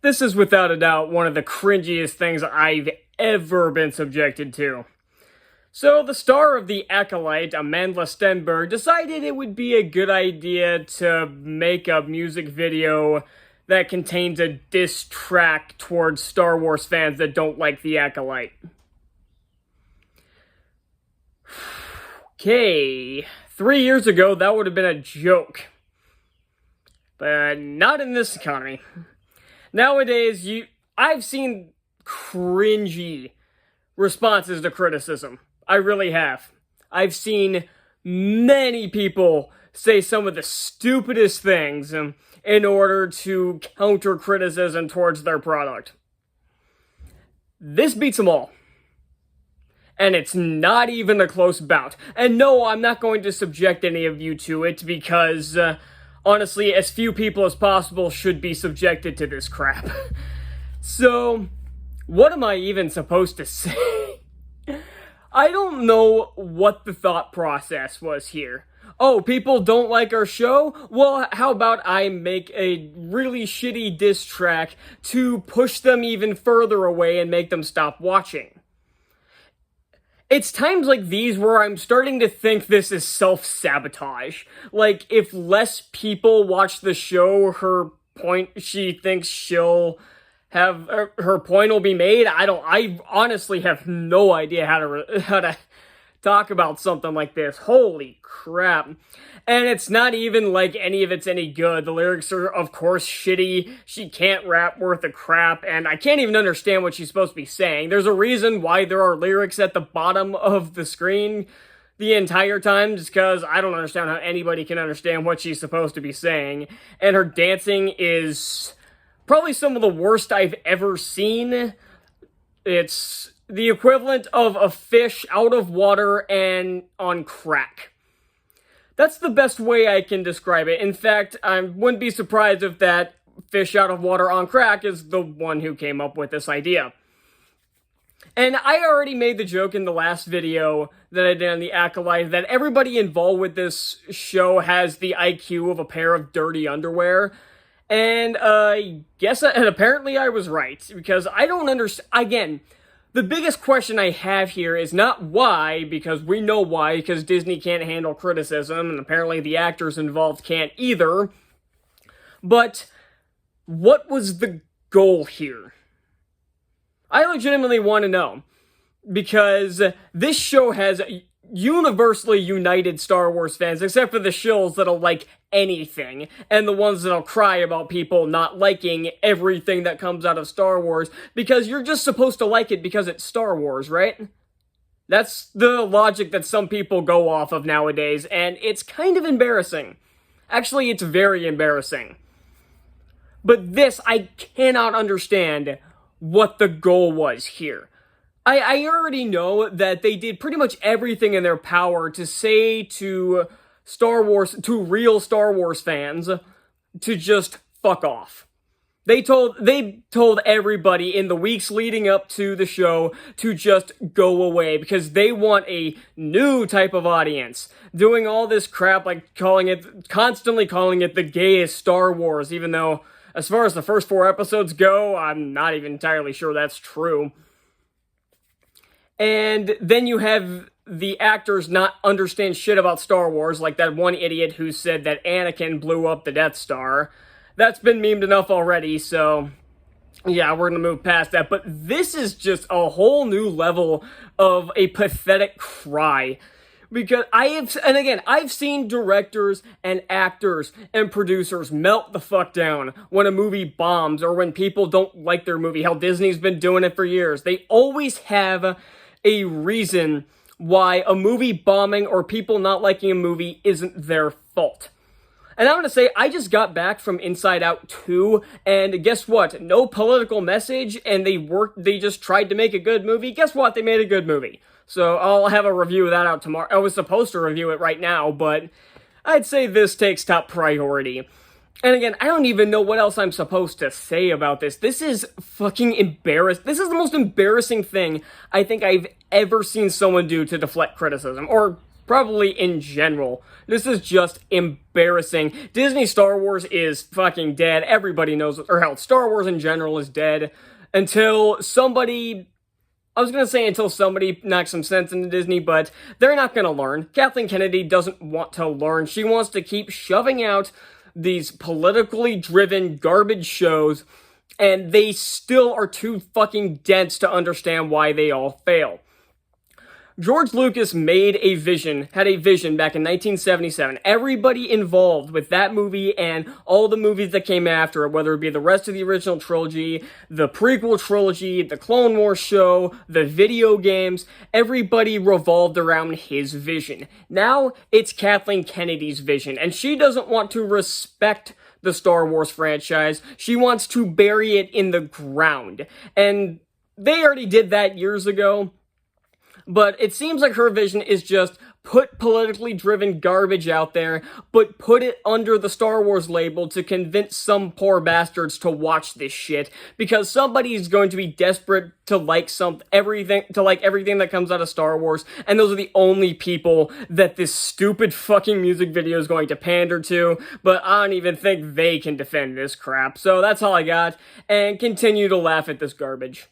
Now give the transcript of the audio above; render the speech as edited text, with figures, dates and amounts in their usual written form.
This is without a doubt one of the cringiest things I've ever been subjected to. So, the star of The Acolyte, Amanda Stenberg, decided it would be a good idea to make a music video that contains a diss track towards Star Wars fans that don't like The Acolyte. Okay, 3 years ago that would have been a joke. But not in this economy. Nowadays, I've seen cringy responses to criticism. I really have. I've seen many people say some of the stupidest things in order to counter criticism towards their product. This beats them all. And it's not even a close bout. And no, I'm not going to subject any of you to it because, honestly, as few people as possible should be subjected to this crap. So, what am I even supposed to say? I don't know what the thought process was here. Oh, people don't like our show? Well, how about I make a really shitty diss track to push them even further away and make them stop watching? It's times like these where I'm starting to think this is self-sabotage. Like, if less people watch the show, she thinks she'll have, her point will be made. I honestly have no idea how to talk about something like this. Holy crap. And it's not even like any of it's any good. The lyrics are, of course, shitty. She can't rap worth a crap, and I can't even understand what she's supposed to be saying. There's a reason why there are lyrics at the bottom of the screen the entire time, just because I don't understand how anybody can understand what she's supposed to be saying. And her dancing is probably some of the worst I've ever seen. It's the equivalent of a fish out of water and on crack. That's the best way I can describe it. In fact, I wouldn't be surprised if that fish out of water on crack is the one who came up with this idea. And I already made the joke in the last video that I did on The Acolyte that everybody involved with this show has the IQ of a pair of dirty underwear. And apparently I was right, because I don't understand. Again, the biggest question I have here is not why, because we know why, because Disney can't handle criticism, and apparently the actors involved can't either. But what was the goal here? I legitimately want to know, because this show has universally united Star Wars fans, except for the shills that'll like anything, and the ones that'll cry about people not liking everything that comes out of Star Wars, because you're just supposed to like it because it's Star Wars, right? That's the logic that some people go off of nowadays, and it's kind of embarrassing. Actually, it's very embarrassing. But this, I cannot understand what the goal was here. I already know that they did pretty much everything in their power to say to real Star Wars fans to just fuck off. They told everybody in the weeks leading up to the show to just go away because they want a new type of audience. Doing all this crap like constantly calling it the gayest Star Wars, even though as far as the first 4 episodes go, I'm not even entirely sure that's true. And then you have the actors not understand shit about Star Wars, like that one idiot who said that Anakin blew up the Death Star. That's been memed enough already, so yeah, we're gonna move past that. But this is just a whole new level of a pathetic cry. Because I've seen directors and actors and producers melt the fuck down when a movie bombs or when people don't like their movie. Hell, Disney's been doing it for years. They always have a reason why a movie bombing or people not liking a movie isn't their fault. And I'm gonna say, I just got back from Inside Out 2, and guess what? No political message, and they just tried to make a good movie. Guess what? They made a good movie. So I'll have a review of that out tomorrow. I was supposed to review it right now, but I'd say this takes top priority. And again, I don't even know what else I'm supposed to say about this. This is fucking embarrassing. This is the most embarrassing thing I think I've ever seen someone do to deflect criticism. Or probably in general. This is just embarrassing. Disney Star Wars is fucking dead. Everybody knows, or hell, Star Wars in general is dead until somebody... I was going to say until somebody knocks some sense into Disney, but they're not going to learn. Kathleen Kennedy doesn't want to learn. She wants to keep shoving out these politically driven garbage shows, and they still are too fucking dense to understand why they all fail. George Lucas had a vision back in 1977. Everybody involved with that movie and all the movies that came after it, whether it be the rest of the original trilogy, the prequel trilogy, the Clone Wars show, the video games, everybody revolved around his vision. Now, it's Kathleen Kennedy's vision, and she doesn't want to respect the Star Wars franchise. She wants to bury it in the ground. And they already did that years ago. But it seems like her vision is just put politically driven garbage out there, but put it under the Star Wars label to convince some poor bastards to watch this shit, because somebody's going to be desperate to like everything that comes out of Star Wars, and those are the only people that this stupid fucking music video is going to pander to, but I don't even think they can defend this crap. So that's all I got, and continue to laugh at this garbage.